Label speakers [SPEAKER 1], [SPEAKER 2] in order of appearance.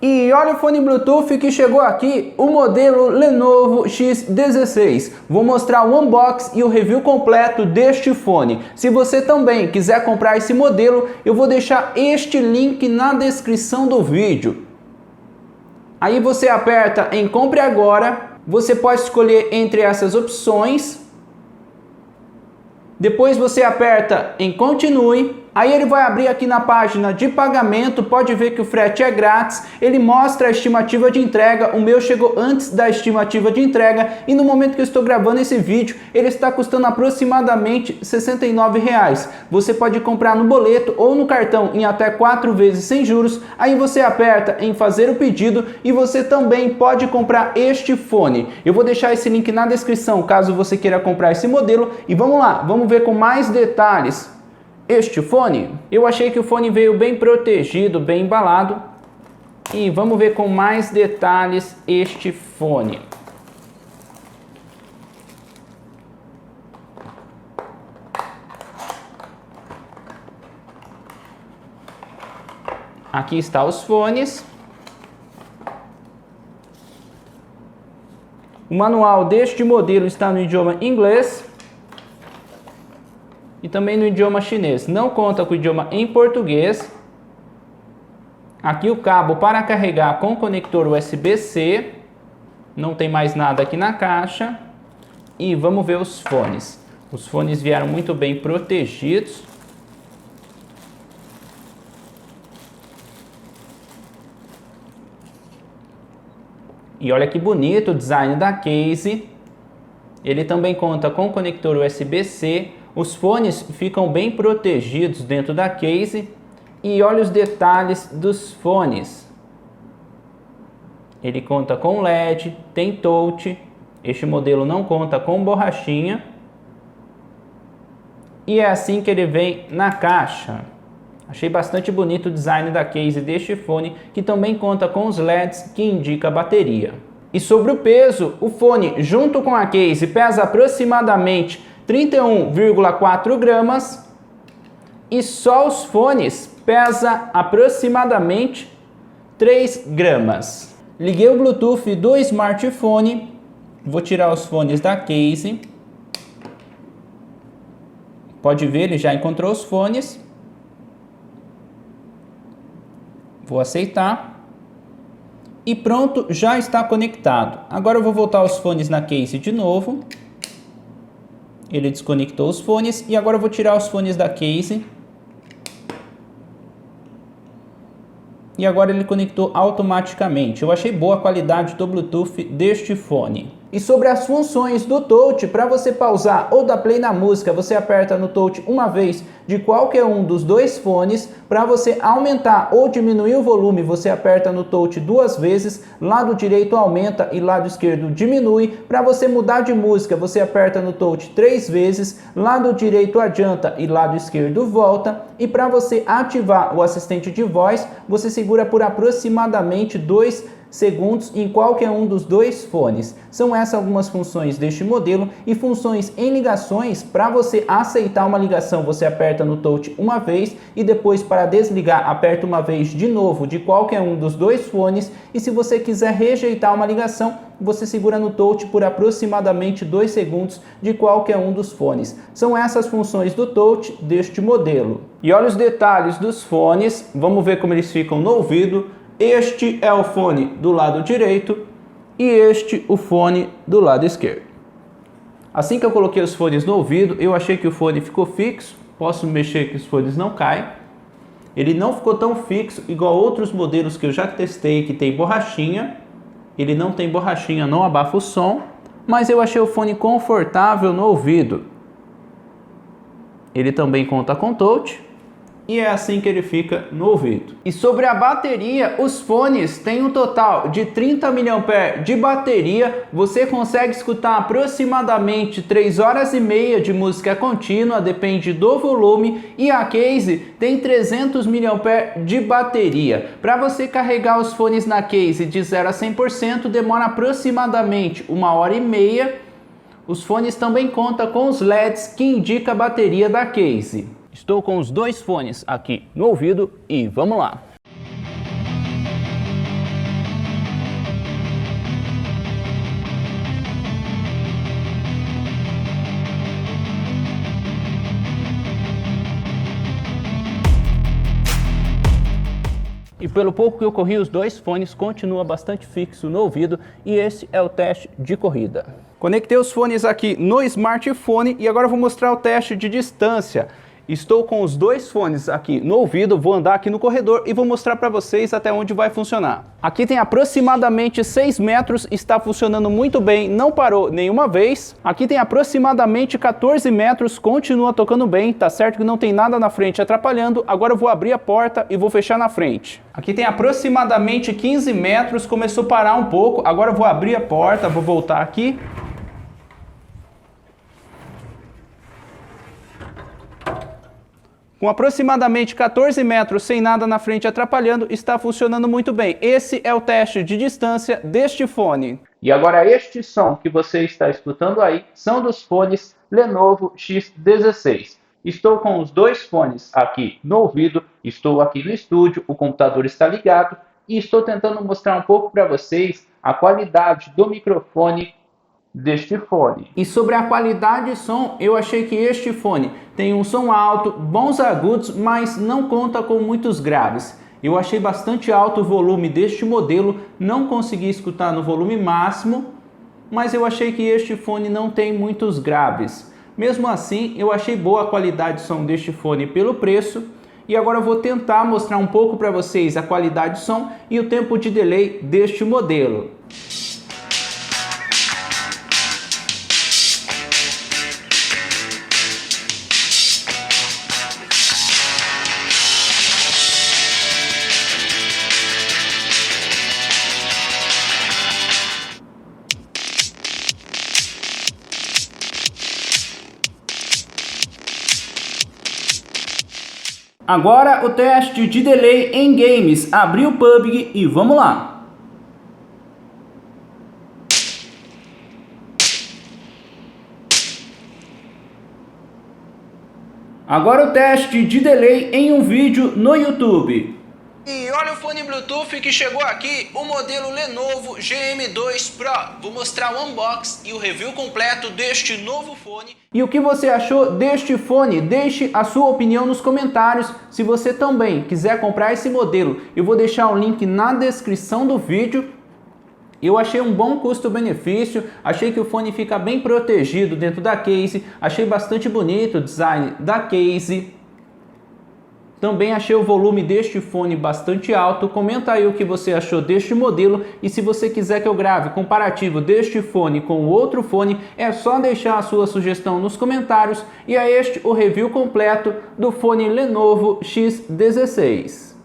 [SPEAKER 1] E olha o fone Bluetooth que chegou aqui, o modelo Lenovo X16. Vou mostrar o unboxing e o review completo deste fone. Se você também quiser comprar esse modelo, eu vou deixar este link na descrição do vídeo. Aí você aperta em compre agora, você pode escolher entre essas opções. Depois você aperta em continue. Aí ele vai abrir aqui na página de pagamento, pode ver que o frete é grátis, ele mostra a estimativa de entrega, o meu chegou antes da estimativa de entrega e no momento que eu estou gravando esse vídeo, ele está custando aproximadamente R$ 69. Você pode comprar no boleto ou no cartão em até 4 vezes sem juros, aí você aperta em fazer o pedido e você também pode comprar este fone. Eu vou deixar esse link na descrição caso você queira comprar esse modelo e vamos lá, vamos ver com mais detalhes este fone. Eu achei que o fone veio bem protegido, bem embalado. E vamos ver com mais detalhes este fone. Aqui está os fones. O manual deste modelo está no idioma inglês e também no idioma chinês. Não conta com o idioma em português. Aqui o cabo para carregar com conector USB-C. Não tem mais nada aqui na caixa. E vamos ver os fones. Os fones vieram muito bem protegidos. E olha que bonito o design da case. Ele também conta com conector USB-C. Os fones ficam bem protegidos dentro da case. E olha os detalhes dos fones. Ele conta com LED, tem touch. Este modelo não conta com borrachinha. E é assim que ele vem na caixa. Achei bastante bonito o design da case deste fone, que também conta com os LEDs que indica a bateria. E sobre o peso, o fone junto com a case pesa aproximadamente 31,4 gramas e só os fones pesa aproximadamente 3 gramas. Liguei o Bluetooth do smartphone, vou tirar os fones da case. Pode ver, ele já encontrou os fones. Vou aceitar. E pronto, já está conectado. Agora eu vou voltar os fones na case de novo. Ele desconectou os fones e agora eu vou tirar os fones da case. E agora ele conectou automaticamente. Eu achei boa a qualidade do Bluetooth deste fone. E sobre as funções do touch, para você pausar ou dar play na música, você aperta no touch uma vez de qualquer um dos dois fones. Para você aumentar ou diminuir o volume, você aperta no touch 2 vezes. Lado direito aumenta e lado esquerdo diminui. Para você mudar de música, você aperta no touch 3 vezes. Lado direito adianta e lado esquerdo volta. E para você ativar o assistente de voz, você segura por aproximadamente 2 segundos em qualquer um dos dois fones. São essas algumas funções deste modelo e funções em ligações. Para você aceitar uma ligação, você aperta no touch uma vez e depois para desligar, aperta uma vez de novo de qualquer um dos dois fones. E se você quiser rejeitar uma ligação, você segura no touch por aproximadamente 2 segundos de qualquer um dos fones. São essas funções do touch deste modelo. E olha os detalhes dos fones, vamos ver como eles ficam no ouvido. Este é o fone do lado direito e este o fone do lado esquerdo. Assim que eu coloquei os fones no ouvido, eu achei que o fone ficou fixo. Posso mexer que os fones não caem. Ele não ficou tão fixo igual outros modelos que eu já testei que tem borrachinha. Ele não tem borrachinha, não abafa o som, mas eu achei o fone confortável no ouvido. Ele também conta com touch. E é assim que ele fica no ouvido. E sobre a bateria, os fones têm um total de 30 mAh de bateria. Você consegue escutar aproximadamente 3 horas e meia de música contínua, depende do volume. E a case tem 300 mAh de bateria. Para você carregar os fones na case de 0 a 100% demora aproximadamente 1 hora e meia. Os fones também contam com os LEDs que indicam a bateria da case. Estou com os dois fones aqui no ouvido e vamos lá. E pelo pouco que eu corri, os dois fones continuam bastante fixo no ouvido e esse é o teste de corrida. Conectei os fones aqui no smartphone e agora eu vou mostrar o teste de distância. Estou com os dois fones aqui no ouvido, vou andar aqui no corredor e vou mostrar para vocês até onde vai funcionar. Aqui tem aproximadamente 6 metros, está funcionando muito bem, não parou nenhuma vez. Aqui tem aproximadamente 14 metros, continua tocando bem, tá certo que não tem nada na frente atrapalhando. Agora eu vou abrir a porta e vou fechar na frente. Aqui tem aproximadamente 15 metros, começou a parar um pouco, agora eu vou abrir a porta, vou voltar aqui. Com aproximadamente 14 metros sem nada na frente atrapalhando, está funcionando muito bem. Esse é o teste de distância deste fone. E agora este som que você está escutando aí são dos fones Lenovo X16. Estou com os dois fones aqui no ouvido, estou aqui no estúdio, o computador está ligado e estou tentando mostrar um pouco para vocês a qualidade do microfone deste fone. E sobre a qualidade de som, eu achei que este fone tem um som alto, bons agudos, mas não conta com muitos graves. Eu achei bastante alto o volume deste modelo, não consegui escutar no volume máximo, mas eu achei que este fone não tem muitos graves. Mesmo assim, eu achei boa a qualidade de som deste fone pelo preço. E agora eu vou tentar mostrar um pouco para vocês a qualidade de som e o tempo de delay deste modelo. Agora o teste de delay em games. Abri o PUBG e vamos lá. Agora o teste de delay em um vídeo no YouTube. E olha o fone Bluetooth que chegou aqui, o modelo Lenovo GM2 Pro. Vou mostrar o unboxing e o review completo deste novo fone. E o que você achou deste fone? Deixe a sua opinião nos comentários. Se você também quiser comprar esse modelo, eu vou deixar o link na descrição do vídeo. Eu achei um bom custo-benefício, achei que o fone fica bem protegido dentro da case, achei bastante bonito o design da case. Também achei o volume deste fone bastante alto. Comenta aí o que você achou deste modelo e se você quiser que eu grave comparativo deste fone com o outro fone, é só deixar a sua sugestão nos comentários. E é este o review completo do fone Lenovo X16.